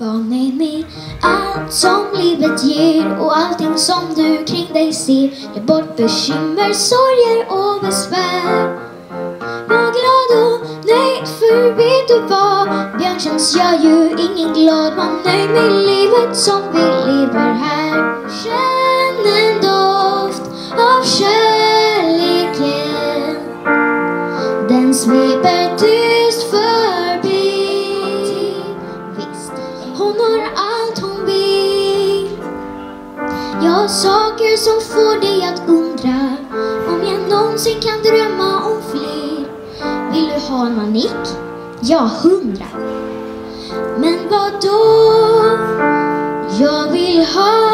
Var nöjd med allt som livet ger och allting som du kring dig ser. Ge bort bekymmer, sorger och besvär. Var glad och nöjd, för vet du vad? Björntjänst gör ju ingen glad. Var nöjd med livet som vi lever här. Känn en doft av kärleken. Den sveper tyst förbi. Visst, hon har allt hon vill. Jag har saker som får dig att undra om jag någonsin kan drömma om fler. Vill du ha en manik? Ja, 100. Men vad då? Jag vill ha